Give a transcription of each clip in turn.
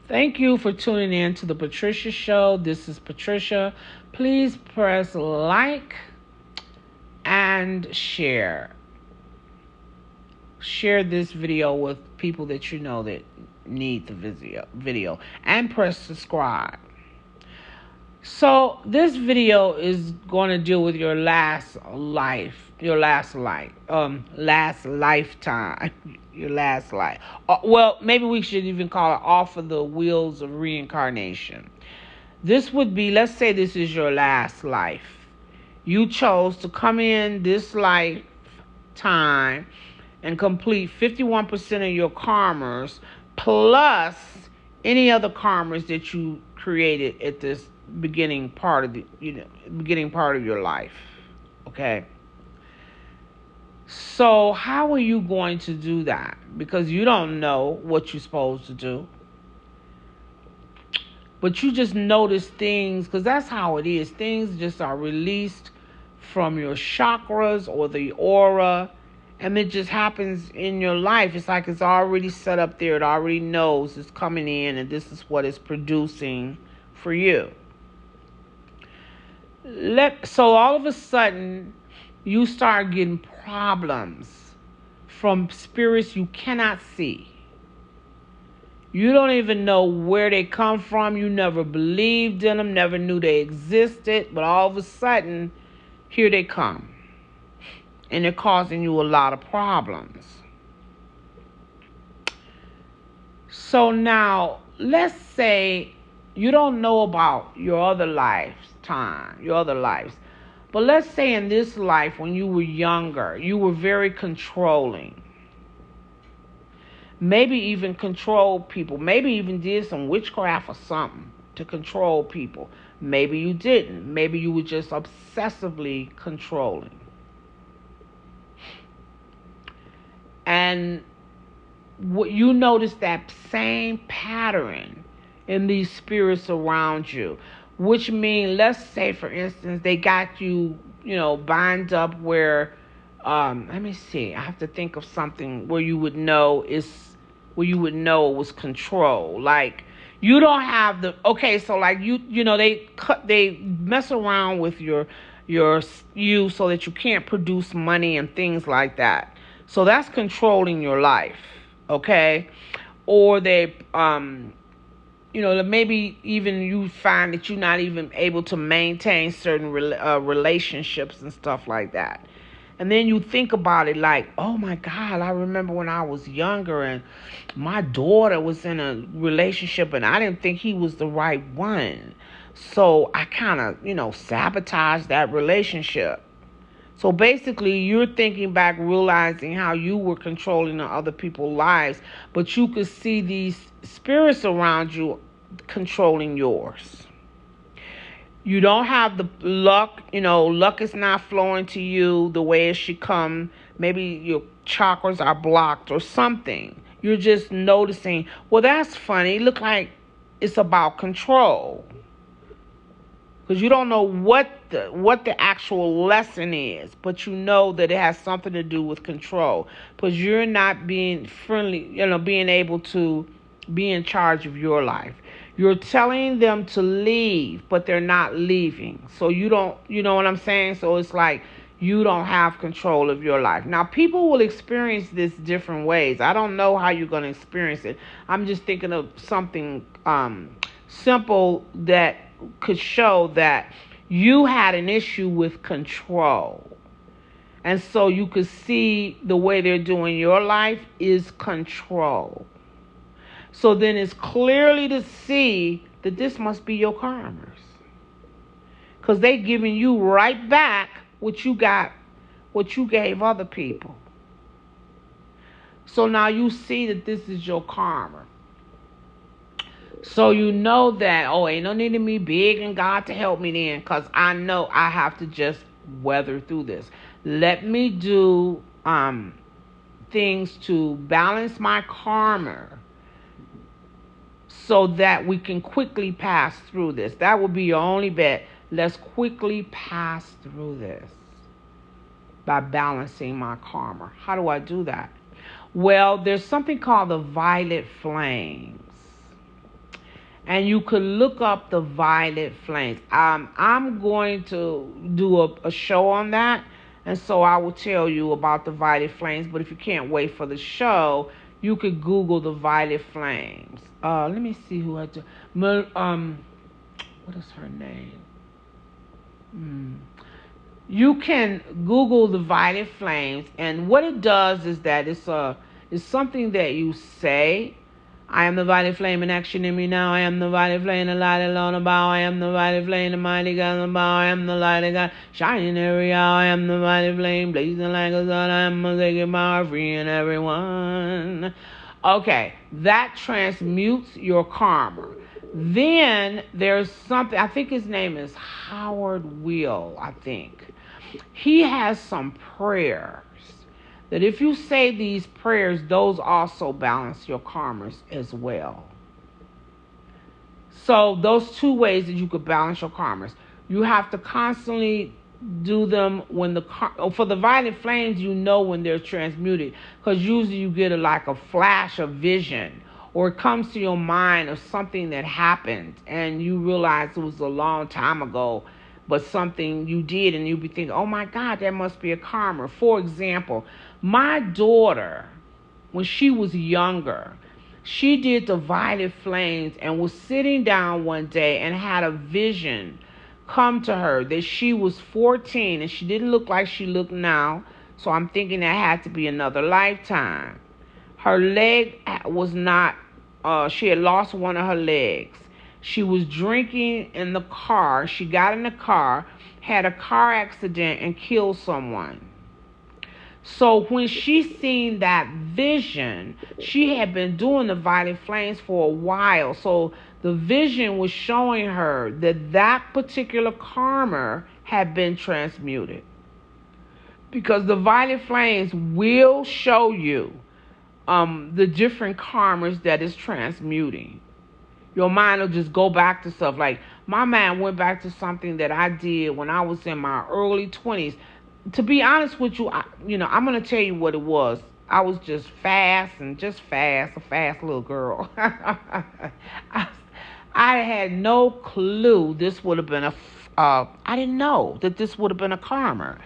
Thank you for tuning in to the Patricia Show. This is Patricia. Please press like and share. Share this video with people that you know that need the video and press subscribe. So this video is going to deal with your last lifetime, your last life. Well, maybe we should even call it off of the wheels of reincarnation. This would be, let's say this is your last life. You chose to come in this lifetime and complete 51% of your karmas plus any other karmas that you created at this beginning part of your life. Okay. So how are you going to do that? Because you don't know what you're supposed to do. But you just notice things, because that's how it is. Things just are released from your chakras or the aura, and it just happens in your life. It's like it's already set up there. It already knows it's coming in, and this is what it's producing for you. So all of a sudden, you start getting problems from spirits you cannot see. You don't even know where they come from. You never believed in them, never knew they existed, but all of a sudden, here they come. And they're causing you a lot of problems. So now, let's say you don't know about your other lives. But let's say in this life, when you were younger, you were very controlling. Maybe even controlled people. Maybe even did some witchcraft or something to control people. Maybe you didn't. Maybe you were just obsessively controlling. And you notice that same pattern in these spirits around you. Which means, let's say, for instance, they got you, bind up where, let me see, I have to think of something where you would know it was control. Like, you don't have so like they mess around with you so that you can't produce money and things like that. So that's controlling your life, okay? Or they, maybe even you find that you're not even able to maintain certain relationships and stuff like that. And then you think about it like, oh my God, I remember when I was younger and my daughter was in a relationship and I didn't think he was the right one. So I kind of, sabotaged that relationship. So basically, you're thinking back, realizing how you were controlling other people's lives, but you could see these spirits around you controlling yours. You don't have the luck, luck is not flowing to you the way it should come. Maybe your chakras are blocked or something. You're just noticing, well, that's funny. It looks like it's about control. Because you don't know what the actual lesson is, but you know that it has something to do with control. Because you're not being friendly, being able to be in charge of your life. You're telling them to leave, but they're not leaving. So you don't, you know what I'm saying? So it's like you don't have control of your life. Now, people will experience this different ways. I don't know how you're going to experience it. I'm just thinking of something simple that could show that you had an issue with control. And so you could see the way they're doing your life is control. So then it's clearly to see that this must be your karmas. Because they're giving you right back what you gave other people. So now you see that this is your karma. So you know that, ain't no need of me begging God to help me then, because I know I have to just weather through this. Let me do things to balance my karma so that we can quickly pass through this. That would be your only bet. Let's quickly pass through this by balancing my karma. How do I do that? Well, there's something called the violet flames. And you could look up the violet flames. I'm going to do a show on that, and so I will tell you about the violet flames. But if you can't wait for the show, you could Google the violet flames. Let me see who I do. What is her name? You can Google the violet flames, and what it does is that it's something that you say. I am the violet flame in action in me now. I am the violet flame, the light alone about. I am the violet flame, the mighty God about. I am the light of God shining every hour. I am the violet flame, blazing like a sun. I am a sacred power, freeing everyone. Okay, that transmutes your karma. Then there's something, I think his name is Howard Will, I think. He has some prayers that if you say these prayers, those also balance your karmas as well. So those two ways that you could balance your karmas. You have to constantly do them when for the violet flames, you know when they're transmuted, because usually you get like a flash of vision, or it comes to your mind of something that happened and you realize it was a long time ago, but something you did, and you be thinking, oh my God, that must be a karma. For example, my daughter, when she was younger, she did the violet flames and was sitting down one day and had a vision come to her that she was 14 and she didn't look like she looked now. So I'm thinking that had to be another lifetime. Her leg was not, she had lost one of her legs. She was drinking in the car. She got in the car, had a car accident, and killed someone. So when she seen that vision, she had been doing the violet flames for a while. So the vision was showing her that that particular karma had been transmuted. Because the violet flames will show you the different karmas that is transmuting. Your mind will just go back to stuff. Like, my mind went back to something that I did when I was in my early 20s. To be honest with you, I'm going to tell you what it was. I was just fast, a fast little girl. I had no clue this would have been I didn't know that this would have been a karma.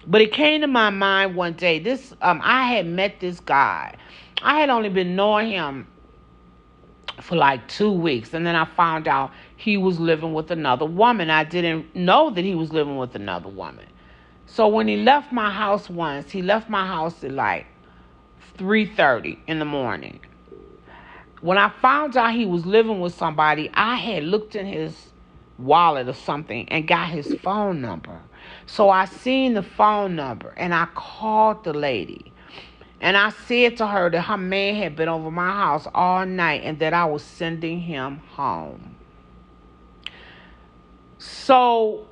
But it came to my mind one day. I had met this guy. I had only been knowing him for like 2 weeks, and then I found out he was living with another woman. I didn't know that he was living with another woman. So when he left my house once, he left my house at like 3:30 in the morning. When I found out he was living with somebody, I had looked in his wallet or something and got his phone number. So I seen the phone number and I called the lady. And I said to her that her man had been over my house all night and that I was sending him home. So,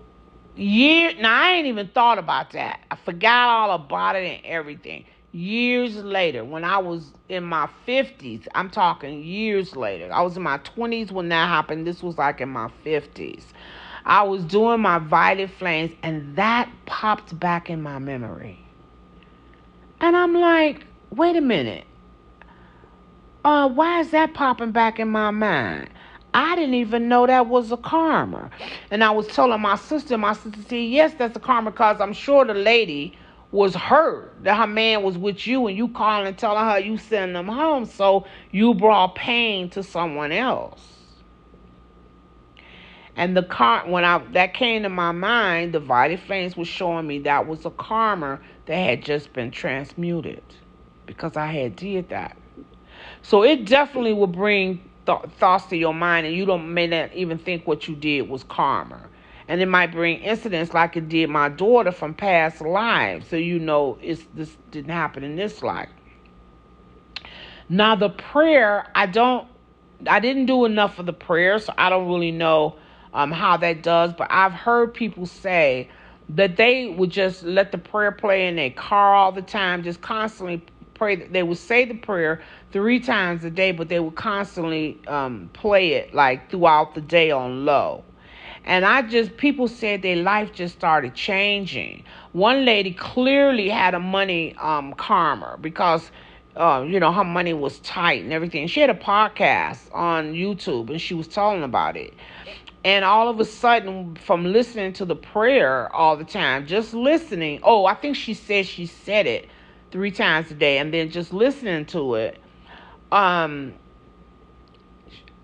now I ain't even thought about that. I forgot all about it and everything. Years later, when I was in my 50s, I'm talking years later. I was in my 20s when that happened. This was like in my 50s. I was doing my violet flames and that popped back in my memory. And I'm like, wait a minute. Why is that popping back in my mind? I didn't even know that was a karma. And I was telling my sister said, yes, that's a karma, because I'm sure the lady was hurt that her man was with you and you calling and telling her you sending them home. So you brought pain to someone else. And that came to my mind, the violet flames was showing me that was a karma that had just been transmuted because I had did that. So it definitely will bring thoughts to your mind, and may not even think what you did was karma. And it might bring incidents like it did my daughter from past lives, so this didn't happen in this life. Now the prayer, I didn't do enough of the prayer, so I don't really know how that does, but I've heard people say that they would just let the prayer play in their car all the time, just constantly pray. They would say the prayer 3 times a day, but they would constantly play it like throughout the day on low. And people said their life just started changing. One lady clearly had a money karma because her money was tight and everything. She had a podcast on YouTube and she was telling about it. And all of a sudden, from listening to the prayer all the time, just listening. Oh, I think she said it 3 times a day, and then just listening to it,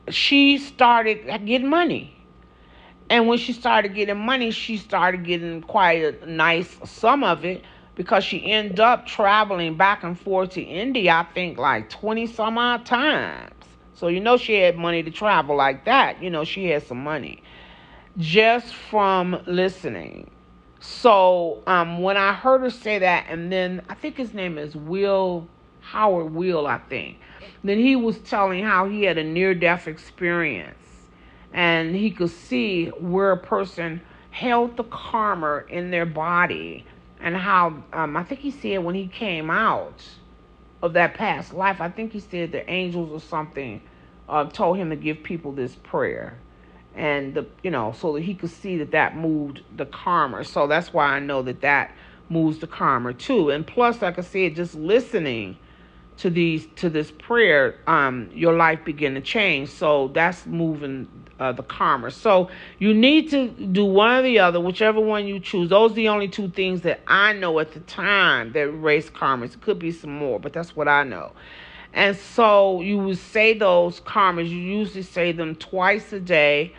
she started getting money. And when she started getting money, she started getting quite a nice sum of it, because she ended up traveling back and forth to India, I think like 20 some odd times. So she had money to travel like that. She had some money just from listening. So when I heard her say that, and then I think his name is Howard Will, I think. Then he was telling how he had a near-death experience, and he could see where a person held the karma in their body, and how I think he said when he came out of that past life, I think he said the angels or something told him to give people this prayer, and so that he could see that moved the karma. So that's why I know that moves the karma too. And plus, like I said, just listening to this prayer, your life begin to change. So that's moving the karma. So you need to do one or the other, whichever one you choose. Those are the only 2 things that I know at the time that erase karmas. It could be some more, but that's what I know. And so you would say those karmas. You usually say them twice a day.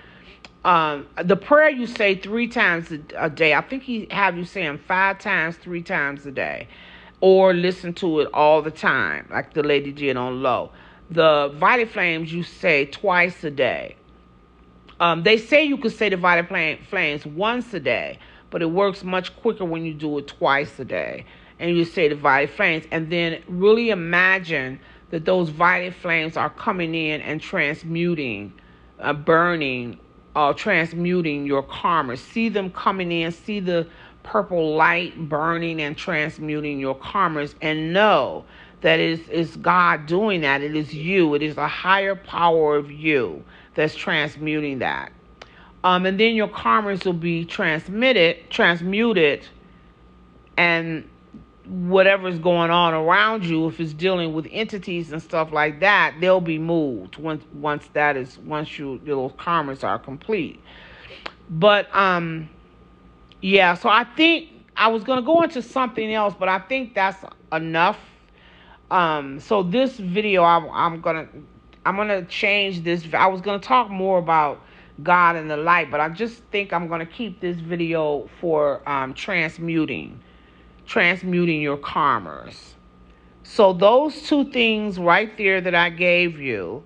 The prayer you say 3 times a day. I think he have you saying 5 times, 3 times a day. Or listen to it all the time, like the lady did on Low. The Violet Flames you say twice a day. They say you could say the Violet Flames once a day, but it works much quicker when you do it twice a day. And you say the Violet Flames, and then really imagine that those Violet Flames are coming in and transmuting, burning, transmuting your karma. See them coming in, see the purple light burning and transmuting your karmas, and know that it's God doing that. It is you. It is a higher power of you that's transmuting that. And then your karmas will be transmuted, and whatever's going on around you, if it's dealing with entities and stuff like that, they'll be moved once those karmas are complete. But yeah, so I think I was going to go into something else, but I think that's enough. So this video, I'm gonna change this. I was gonna talk more about God and the light, but I just think I'm gonna keep this video for transmuting your karmas. So those 2 things right there that I gave you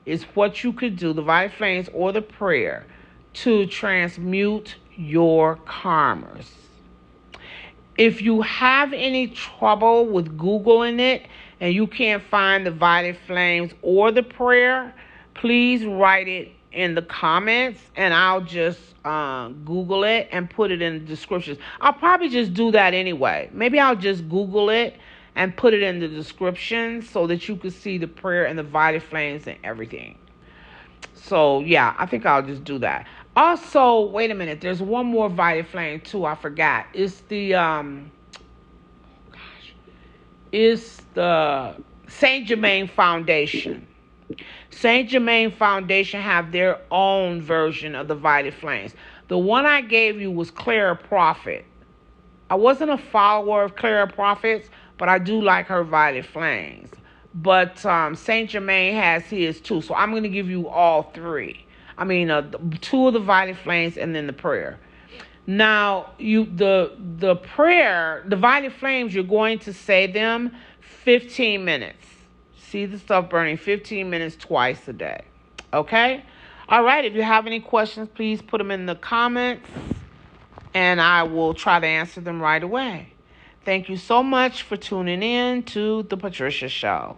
is what you could do, the Violet Flames or the prayer, to transmute your karmas. If you have any trouble with Googling it and you can't find the Violet Flames or the prayer, please write it in the comments and I'll just Google it and put it in the descriptions. I'll probably just do that anyway. Maybe I'll just Google it and put it in the description so that you can see the prayer and the Violet Flames and everything. So yeah, I think I'll just do that. Also, wait a minute. There's one more Violet Flame too. I forgot. It's the it's the Saint Germain Foundation. Saint Germain Foundation have their own version of the Violet Flames. The one I gave you was Clara Prophet. I wasn't a follower of Clara Prophet's, but I do like her Violet Flames. But Saint Germain has his too. So I'm going to give you all 3. I mean, 2 of the Violet Flames and then the prayer. Now, the prayer, the Violet Flames, you're going to say them 15 minutes. See the stuff burning 15 minutes twice a day. Okay? All right. If you have any questions, please put them in the comments, and I will try to answer them right away. Thank you so much for tuning in to The Patricia Show.